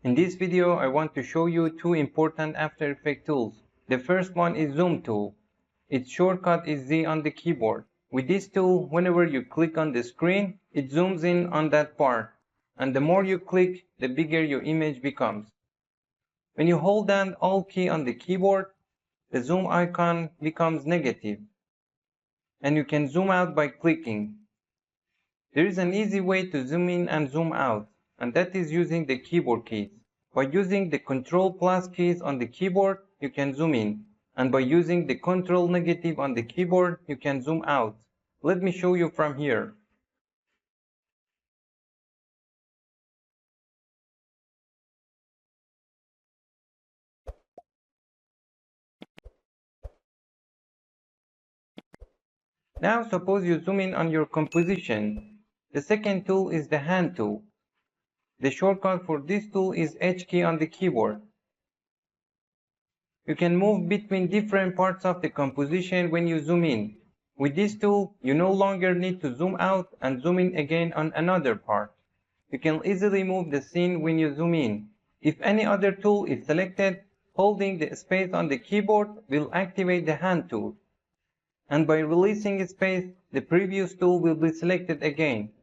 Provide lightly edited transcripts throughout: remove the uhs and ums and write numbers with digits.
In this video, I want to show you two important After Effects tools. The first one is Zoom tool. Its shortcut is Z on the keyboard. With this tool, whenever you click on the screen, it zooms in on that part. And the more you click, the bigger your image becomes. When you hold down Alt key on the keyboard, the zoom icon becomes negative. And you can zoom out by clicking. There is an easy way to zoom in and zoom out, and that is using the keyboard keys. By using the Ctrl+ keys on the keyboard, you can zoom in, and by using the Ctrl- on the keyboard, you can zoom out. Let me show you from here. Now suppose you zoom in on your composition. The second tool is the hand tool. The shortcut for this tool is H key on the keyboard. You can move between different parts of the composition when you zoom in. With this tool, you no longer need to zoom out and zoom in again on another part. You can easily move the scene when you zoom in. If any other tool is selected, holding the space on the keyboard will activate the hand tool. And by releasing space, the previous tool will be selected again.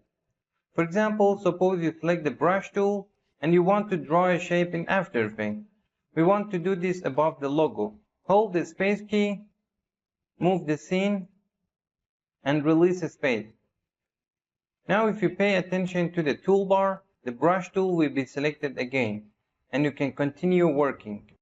For example, suppose you select the brush tool and you want to draw a shape in After Effects. We want to do this above the logo. Hold the space key, move the scene, and release space. Now if you pay attention to the toolbar, the brush tool will be selected again, and you can continue working.